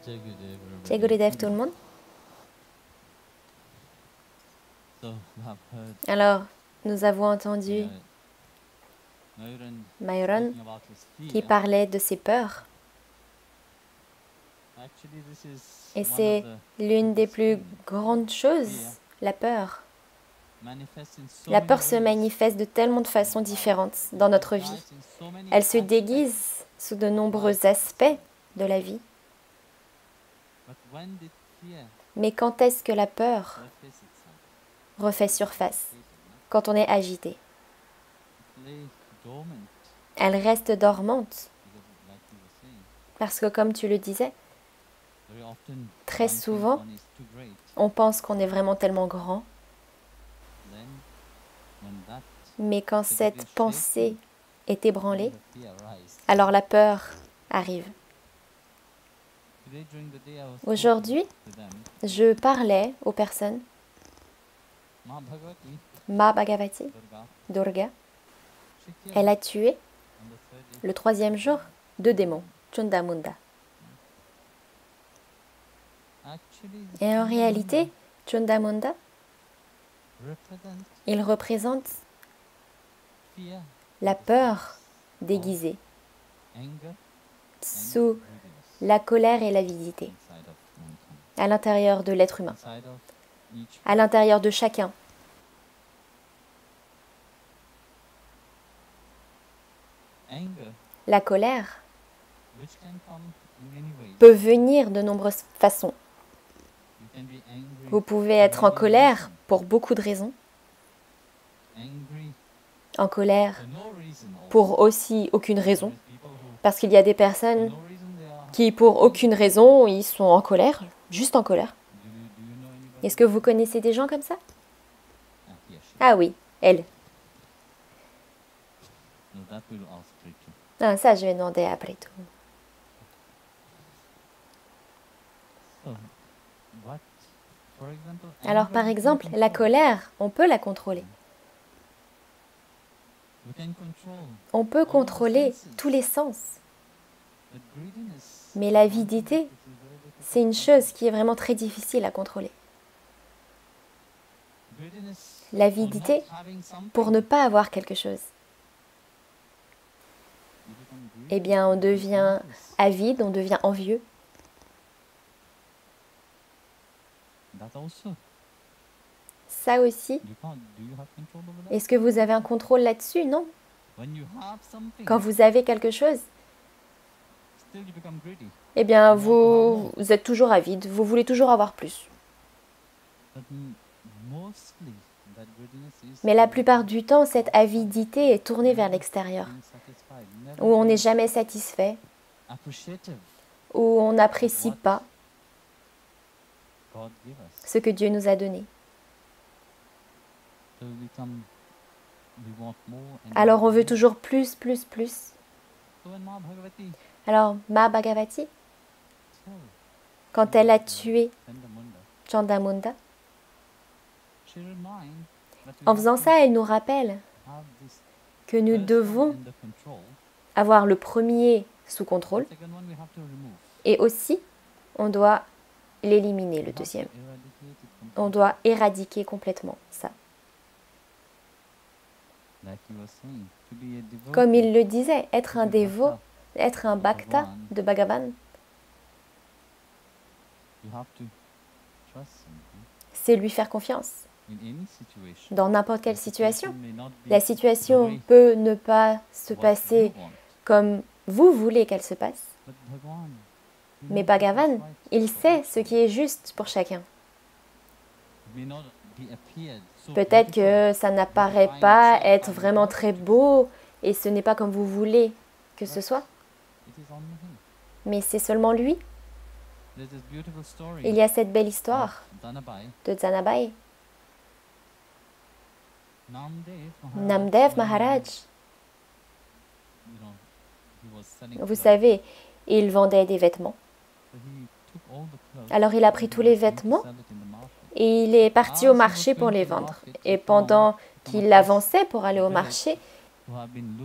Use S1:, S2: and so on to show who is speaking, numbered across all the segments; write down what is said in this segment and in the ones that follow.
S1: Jai Gurudev tout le monde. Alors, nous avons entendu Mayuran qui parlait de ses peurs. Et c'est l'une des plus grandes choses, la peur. La peur se manifeste de tellement de façons différentes dans notre vie. Elle se déguise sous de nombreux aspects de la vie. Mais quand est-ce que la peur refait surface? Quand on est agité. Elle reste dormante. Parce que comme tu le disais, très souvent, on pense qu'on est vraiment tellement grand. Mais quand cette pensée est ébranlée, alors la peur arrive. Aujourd'hui, je parlais aux personnes, Ma Bhagavati, Durga, elle a tué le 3e jour 2 démons, Chundamunda. Et en réalité, Chundamunda, il représente la peur déguisée sous la colère et l'avidité à l'intérieur de l'être humain, à l'intérieur de chacun. La colère peut venir de nombreuses façons. Vous pouvez être en colère pour beaucoup de raisons. En colère pour aussi aucune raison. Parce qu'il y a des personnes qui, pour aucune raison, ils sont en colère, juste en colère. Est-ce que vous connaissez des gens comme ça? Ah oui, elle. Ah, ça, je vais demander après tout. Alors, par exemple, la colère, on peut la contrôler. On peut contrôler tous les sens. Mais l'avidité, c'est une chose qui est vraiment très difficile à contrôler. L'avidité pour ne pas avoir quelque chose. Eh bien, on devient avide, on devient envieux. Ça aussi, est-ce que vous avez un contrôle là-dessus? Non. Quand vous avez quelque chose, eh bien, vous êtes toujours avide, vous voulez toujours avoir plus. Mais la plupart du temps, cette avidité est tournée vers l'extérieur, où on n'est jamais satisfait, où on n'apprécie pas ce que Dieu nous a donné. Alors on veut toujours plus, plus, plus. Alors Ma Bhagavati, quand elle a tué Chandamunda, en faisant ça, elle nous rappelle que nous devons avoir le premier sous contrôle et aussi on doit l'éliminer, le deuxième. On doit éradiquer complètement ça. Comme il le disait, être un dévot, être un bhakta de Bhagavan, c'est lui faire confiance. Dans n'importe quelle situation. La situation peut ne pas se passer comme vous voulez qu'elle se passe. Mais Bhagavan, il sait ce qui est juste pour chacun. Peut-être que ça n'apparaît pas être vraiment très beau et ce n'est pas comme vous voulez que ce soit. Mais c'est seulement lui. Il y a cette belle histoire de Dzanabai. Namdev Maharaj. Vous savez, il vendait des vêtements. Alors il a pris tous les vêtements et il est parti au marché pour les vendre. Et pendant qu'il avançait pour aller au marché,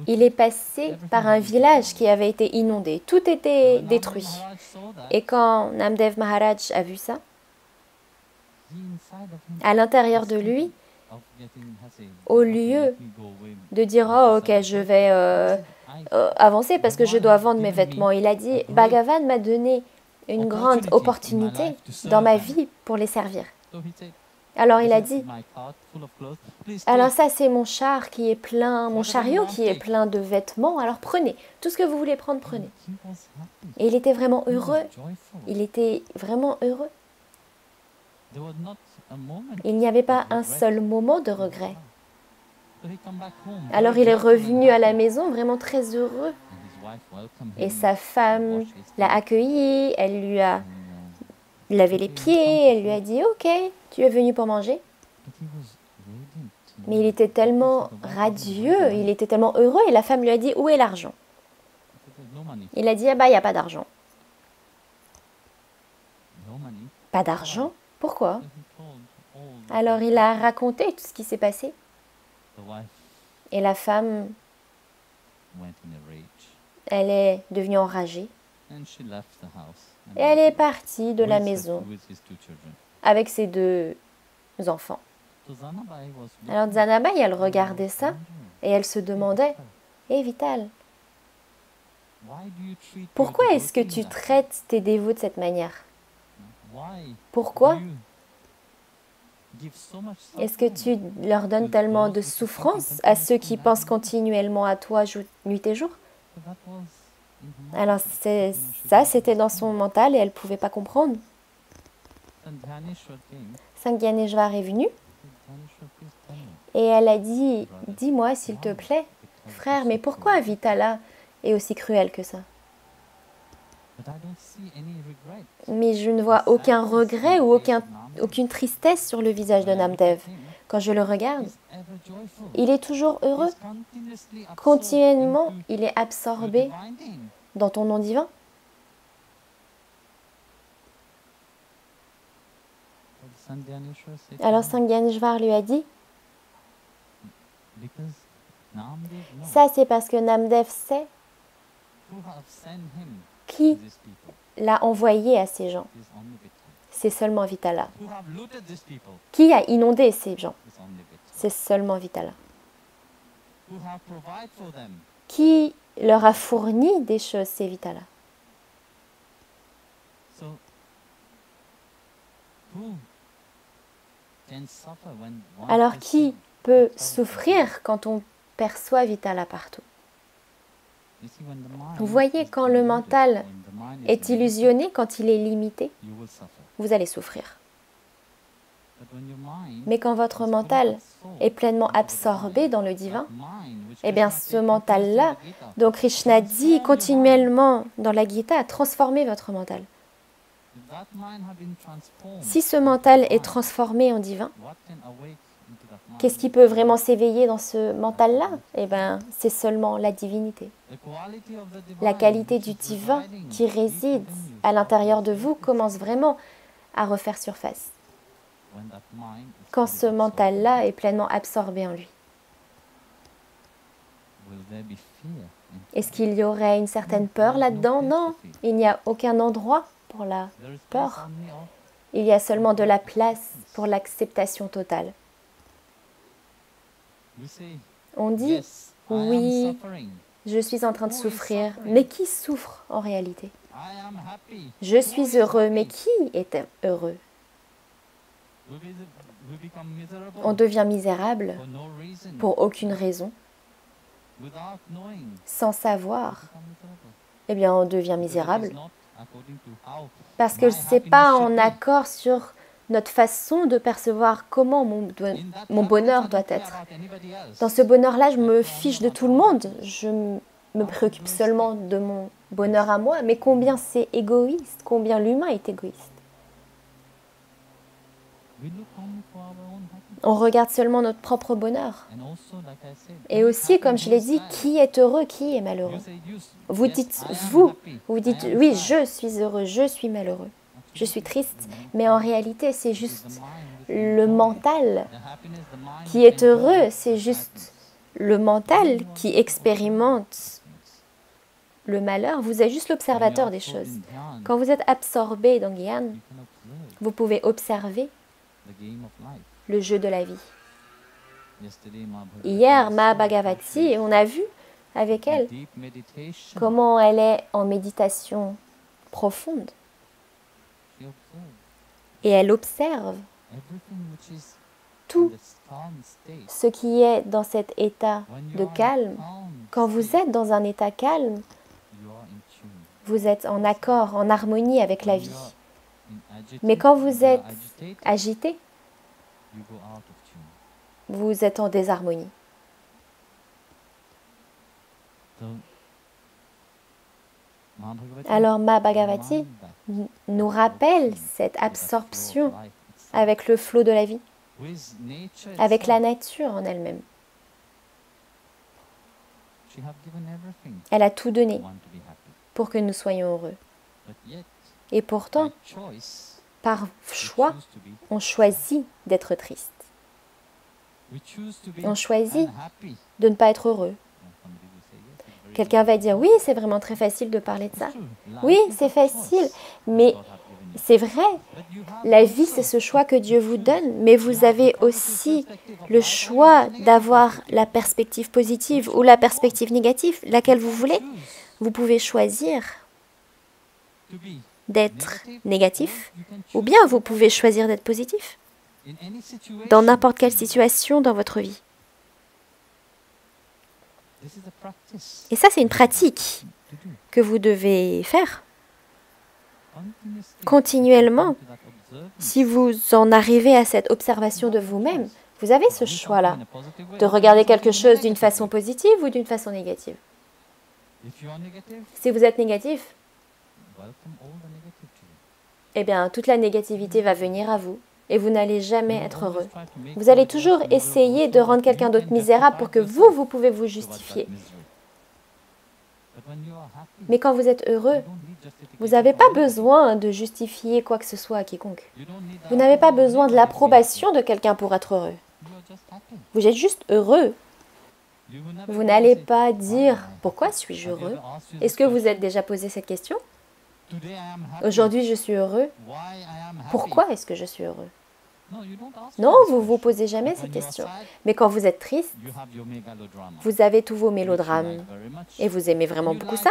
S1: Il est passé par un village qui avait été inondé. Tout était détruit. Et quand Namdev Maharaj a vu ça, à l'intérieur de lui, au lieu de dire « Oh, ok, je vais avancer parce que je dois vendre mes vêtements », il a dit « Bhagavan m'a donné une grande opportunité dans ma vie pour les servir. » Alors il a dit « Alors ça, c'est mon char qui est plein, mon chariot qui est plein de vêtements, alors prenez, tout ce que vous voulez prendre, prenez. » Et il était vraiment heureux. Il était vraiment heureux. Il n'y avait pas un seul moment de regret. Alors il est revenu à la maison vraiment très heureux. Et sa femme l'a accueilli, elle lui a lavé les pieds, elle lui a dit « Ok, tu es venu pour manger ?» Mais il était tellement radieux, il était tellement heureux, et la femme lui a dit « Où est l'argent ?» Il a dit « Ah bah, il n'y a pas d'argent. » « Pas d'argent? Pourquoi ?» Alors il a raconté tout ce qui s'est passé. Et la femme, elle est devenue enragée. Et elle est partie de la maison avec ses 2 enfants. Alors Zanabai, elle regardait ça et elle se demandait « Hé Vital, pourquoi est-ce que tu traites tes dévots de cette manière? Pourquoi est-ce que tu leur donnes tellement de souffrance à ceux qui pensent continuellement à toi nuit et jour ?» Alors ça, c'était dans son mental et elle ne pouvait pas comprendre. Sangyaneshwar est venue et elle a dit « Dis-moi s'il te plaît, frère, mais pourquoi Vitala est aussi cruelle que ça? Mais je ne vois aucun regret ou aucune tristesse sur le visage de Namdev. Quand je le regarde, il est toujours heureux. Continuellement, il est absorbé dans ton nom divin. Alors Sangyaneshwar lui a dit « Ça, c'est parce que Namdev sait qui l'a envoyé à ces gens. C'est seulement Vitala. Qui a inondé ces gens? C'est seulement Vitala. Qui leur a fourni des choses? C'est Vitala. Alors qui peut souffrir quand on perçoit Vitala partout? Vous voyez, quand le mental est illusionné, quand il est limité, vous allez souffrir. Mais quand votre mental est pleinement absorbé dans le divin, eh bien ce mental-là, donc Krishna dit continuellement dans la Gita, transformez votre mental. Si ce mental est transformé en divin, qu'est-ce qui peut vraiment s'éveiller dans ce mental-là? Eh bien, c'est seulement la divinité. La qualité du divin qui réside à l'intérieur de vous commence vraiment à refaire surface quand ce mental-là est pleinement absorbé en lui. Est-ce qu'il y aurait une certaine peur là-dedans? Non, il n'y a aucun endroit pour la peur. Il y a seulement de la place pour l'acceptation totale. On dit, oui, je suis en train de souffrir, mais qui souffre en réalité? Je suis heureux, mais qui est heureux? On devient misérable pour aucune raison. Sans savoir, eh bien on devient misérable. Parce que ce n'est pas en accord sur notre façon de percevoir comment mon bonheur doit être. Dans ce bonheur-là, je me fiche de tout le monde. Je me préoccupe seulement de mon bonheur à moi. Mais combien c'est égoïste, combien l'humain est égoïste. On regarde seulement notre propre bonheur. Et aussi, comme je l'ai dit, qui est heureux, qui est malheureux? Vous dites oui, je suis heureux, je suis malheureux, je suis triste. Mais en réalité, c'est juste le mental qui est heureux, c'est juste le mental qui expérimente le malheur, vous êtes juste l'observateur des choses. Quand vous êtes absorbé dans Gyan, vous pouvez observer le jeu de la vie. Hier, Ma Bhagavati, on a vu avec elle comment elle est en méditation profonde. Et elle observe tout ce qui est dans cet état de calme. Quand vous êtes dans un état calme, vous êtes en accord, en harmonie avec la vie. Mais quand vous êtes agité, vous êtes en désharmonie. Alors Ma Bhagavati nous rappelle cette absorption avec le flot de la vie, avec la nature en elle-même. Elle a tout donné pour que nous soyons heureux. Et pourtant, par choix, on choisit d'être triste. On choisit de ne pas être heureux. Quelqu'un va dire, oui, c'est vraiment très facile de parler de ça. Oui, c'est facile, mais c'est vrai. La vie, c'est ce choix que Dieu vous donne, mais vous avez aussi le choix d'avoir la perspective positive ou la perspective négative, laquelle vous voulez. Vous pouvez choisir d'être négatif, ou bien vous pouvez choisir d'être positif dans n'importe quelle situation dans votre vie. Et ça, c'est une pratique que vous devez faire continuellement. Si vous en arrivez à cette observation de vous-même, vous avez ce choix-là de regarder quelque chose d'une façon positive ou d'une façon négative. Si vous êtes négatif, eh bien, toute la négativité va venir à vous et vous n'allez jamais être heureux. Vous allez toujours essayer de rendre quelqu'un d'autre misérable pour que vous pouvez vous justifier. Mais quand vous êtes heureux, vous n'avez pas besoin de justifier quoi que ce soit à quiconque. Vous n'avez pas besoin de l'approbation de quelqu'un pour être heureux. Vous êtes juste heureux. Vous n'allez pas dire « Pourquoi suis-je heureux ?» Est-ce que vous êtes déjà posé cette question? Aujourd'hui, je suis heureux. Pourquoi est-ce que je suis heureux? Non, vous ne vous posez jamais cette question. Mais quand vous êtes triste, vous avez tous vos mélodrames. Et vous aimez vraiment beaucoup ça.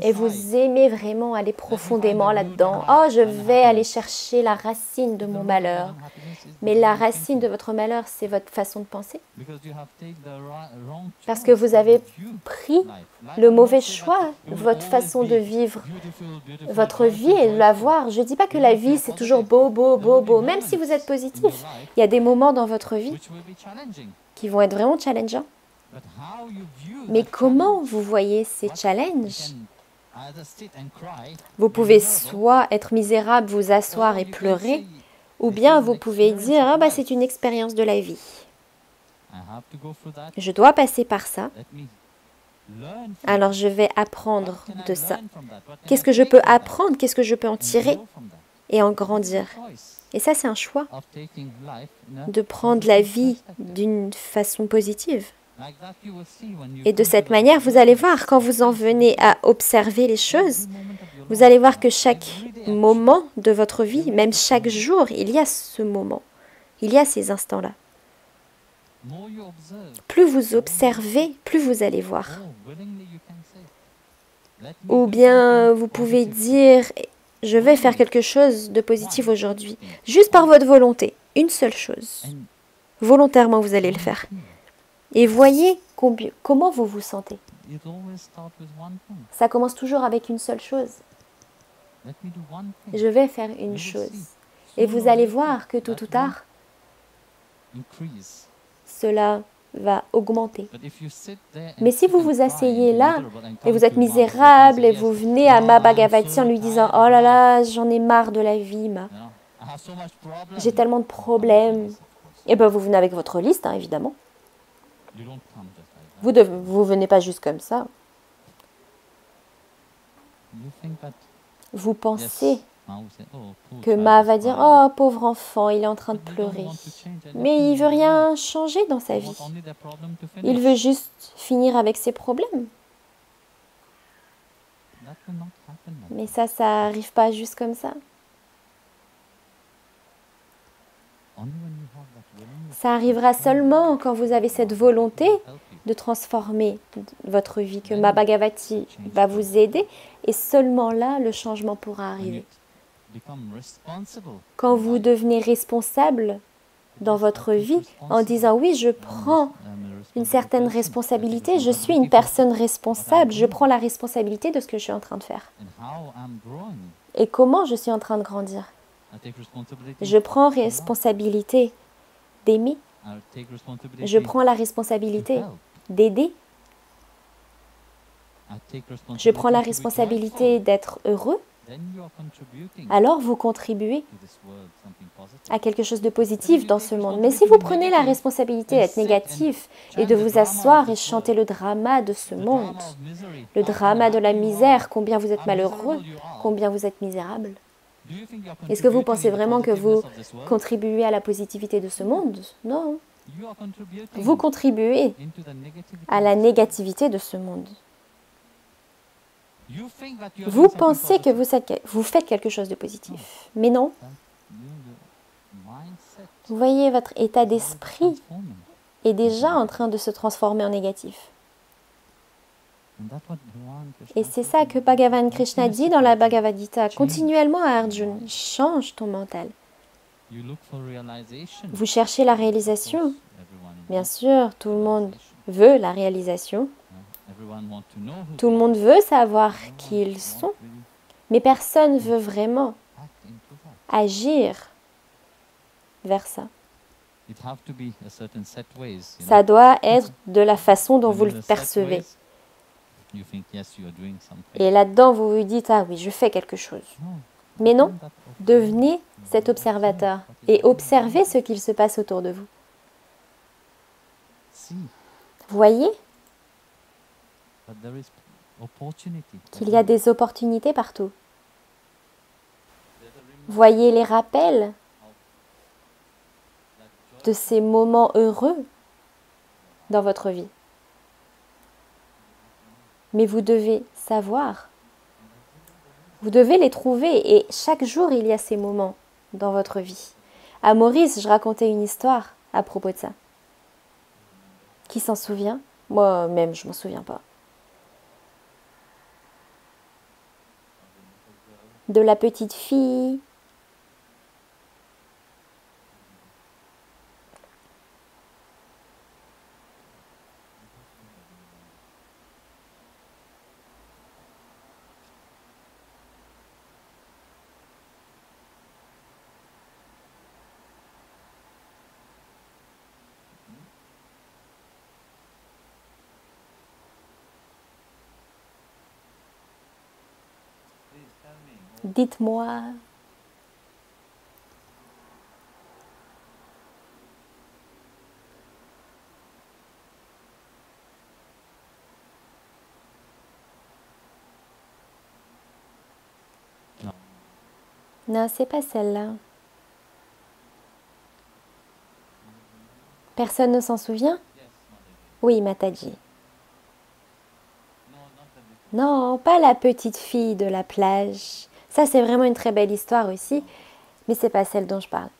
S1: Et vous aimez vraiment aller profondément là-dedans. Oh, je vais aller chercher la racine de mon malheur. Mais la racine de votre malheur, c'est votre façon de penser. Parce que vous avez pris le mauvais choix, votre façon de vivre votre vie et de la voir. Je ne dis pas que la vie, c'est toujours beau, beau, beau, beau. Même si vous êtes positif, il y a des moments dans votre vie qui vont être vraiment challengeants. Mais comment vous voyez ces challenges? Vous pouvez soit être misérable, vous asseoir et pleurer, ou bien vous pouvez dire, ah bah c'est une expérience de la vie. Je dois passer par ça. Alors je vais apprendre de ça. Qu'est-ce que je peux apprendre? Qu'est-ce que je peux en tirer et en grandir? Et ça, c'est un choix de prendre la vie d'une façon positive. Et de cette manière, vous allez voir, quand vous en venez à observer les choses, vous allez voir que chaque moment de votre vie, même chaque jour, il y a ce moment, il y a ces instants-là. Plus vous observez, plus vous allez voir. Ou bien vous pouvez dire, je vais faire quelque chose de positif aujourd'hui, juste par votre volonté, une seule chose. Volontairement, vous allez le faire. Et voyez comment vous vous sentez. Ça commence toujours avec une seule chose. Je vais faire une chose. Et vous allez voir que tôt ou tard, cela va augmenter. Mais si vous vous asseyez là, et vous êtes misérable, et vous venez à Ma Bhagavati en lui disant « Oh là là, j'en ai marre de la vie, j'ai tellement de problèmes. » Et bien vous venez avec votre liste, hein, évidemment. Vous ne venez pas juste comme ça. Vous pensez que Ma va dire « Oh, pauvre enfant, il est en train de pleurer. » Mais il ne veut rien changer dans sa vie. Il veut juste finir avec ses problèmes. Mais ça n'arrive pas juste comme ça. Ça arrivera seulement quand vous avez cette volonté de transformer votre vie, que Ma Bhagavati va vous aider, et seulement là, le changement pourra arriver. Quand vous devenez responsable dans votre vie, en disant « Oui, je prends une certaine responsabilité, je suis une personne responsable, je prends la responsabilité de ce que je suis en train de faire. Et comment je suis en train de grandir. Je prends responsabilité d'aimer. Je prends la responsabilité d'aider. Je prends la responsabilité d'être heureux. Alors vous contribuez à quelque chose de positif dans ce monde. Mais si vous prenez la responsabilité d'être négatif et de vous asseoir et chanter le drama de ce monde, le drama de la misère, combien vous êtes malheureux, combien vous êtes misérable, est-ce que vous pensez vraiment que vous contribuez à la positivité de ce monde? Non. Vous contribuez à la négativité de ce monde. Vous pensez que vous faites quelque chose de positif, mais non. Vous voyez, votre état d'esprit est déjà en train de se transformer en négatif. Et c'est ça que Bhagavan Krishna dit dans la Bhagavad Gita continuellement à Arjuna. Change ton mental. Vous cherchez la réalisation. Bien sûr, tout le monde veut la réalisation. Tout le monde veut savoir qui ils sont. Mais personne ne veut vraiment agir vers ça. Ça doit être de la façon dont vous le percevez. Et là-dedans, vous vous dites, ah oui, je fais quelque chose. Mais non, devenez cet observateur et observez ce qu'il se passe autour de vous. Voyez qu'il y a des opportunités partout. Voyez les rappels de ces moments heureux dans votre vie. Mais vous devez savoir. Vous devez les trouver et chaque jour, il y a ces moments dans votre vie. À Maurice, je racontais une histoire à propos de ça. Qui s'en souvient? Moi-même, je ne m'en souviens pas. De la petite fille. Dites-moi. Non, c'est pas celle-là. Personne ne s'en souvient? Oui, Mataji. Non, pas la petite fille de la plage. Ça, c'est vraiment une très belle histoire aussi, mais c'est pas celle dont je parle.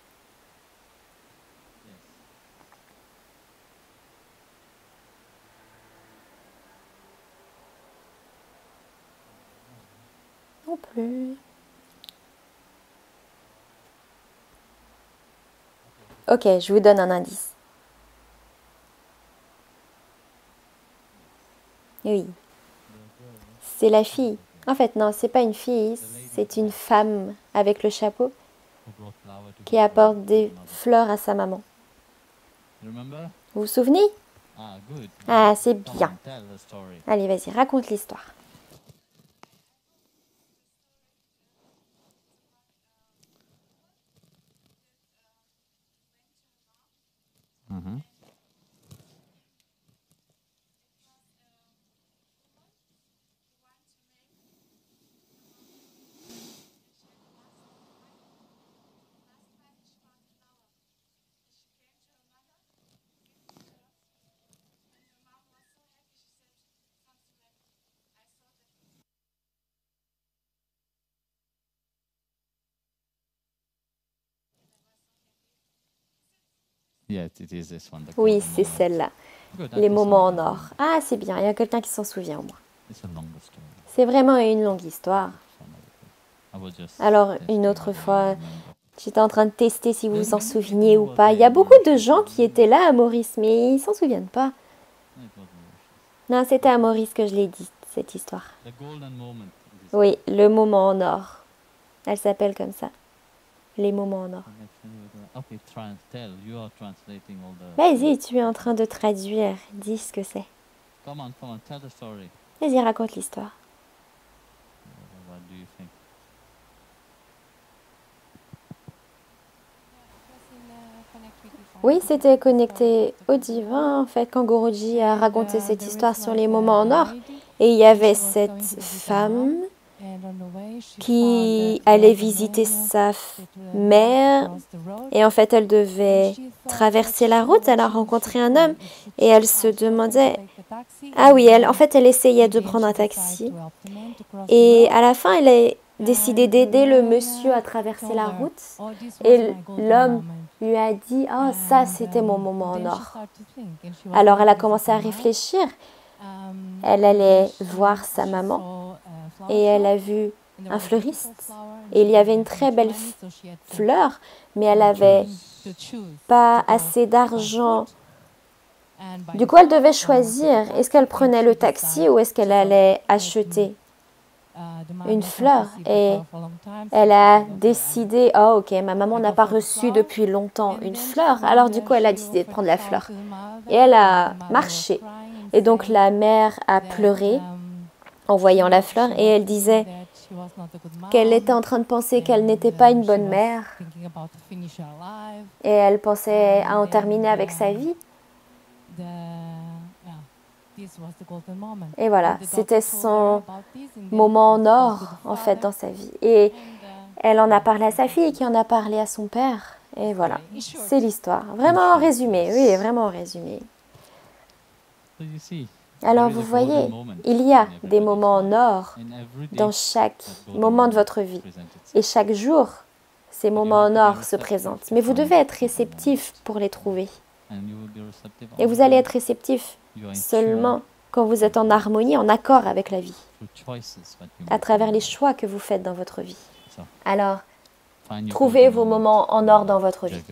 S1: Non plus. Ok, je vous donne un indice. Oui. C'est la fille. En fait, non, c'est pas une fille, c'est une femme avec le chapeau qui apporte des fleurs à sa maman. Vous vous souvenez? Ah, c'est bien. Allez, vas-y, raconte l'histoire. Oui, c'est celle-là. Les moments en or. Ah, c'est bien, il y a quelqu'un qui s'en souvient au moins. C'est vraiment une longue histoire. Alors, une autre fois, j'étais en train de tester si vous vous en souveniez ou pas. Il y a beaucoup de gens qui étaient là à Maurice, mais ils s'en souviennent pas. Non, c'était à Maurice que je l'ai dit, cette histoire. Oui, le moment en or. Elle s'appelle comme ça. Les moments en or. Vas-y, tu es en train de traduire. Dis ce que c'est. Vas-y, raconte l'histoire. Oui, c'était connecté au divin, en fait, quand Guruji a raconté cette histoire sur les moments en or. Et il y avait cette femme qui allait visiter sa mère. Et en fait, elle devait traverser la route. Elle a rencontré un homme. Et elle se demandait... Ah oui, en fait, elle essayait de prendre un taxi. Et à la fin, elle a décidé d'aider le monsieur à traverser la route. Et l'homme lui a dit « Oh, ça, c'était mon moment en or. » Alors, elle a commencé à réfléchir. Elle allait voir sa maman et elle a vu un fleuriste. Et il y avait une très belle fleur, mais elle n'avait pas assez d'argent. Du coup, elle devait choisir. Est-ce qu'elle prenait le taxi ou est-ce qu'elle allait acheter une fleur? Et elle a décidé, oh ok, ma maman n'a pas reçu depuis longtemps une fleur. Alors du coup, elle a décidé de prendre la fleur. Et elle a marché. Et donc la mère a pleuré en voyant la fleur et elle disait qu'elle était en train de penser qu'elle n'était pas une bonne mère. Et elle pensait à en terminer avec sa vie. Et voilà, c'était son moment en or, en fait, dans sa vie. Et elle en a parlé à sa fille, qui en a parlé à son père. Et voilà, c'est l'histoire. Vraiment en résumé, oui, vraiment en résumé. Alors, vous voyez, il y a des moments en or dans chaque moment de votre vie. Et chaque jour, ces moments en or se présentent. Mais vous devez être réceptif pour les trouver. Et vous allez être réceptif seulement quand vous êtes en harmonie, en accord avec la vie, à travers les choix que vous faites dans votre vie. Alors, trouvez vos moments en or dans votre vie.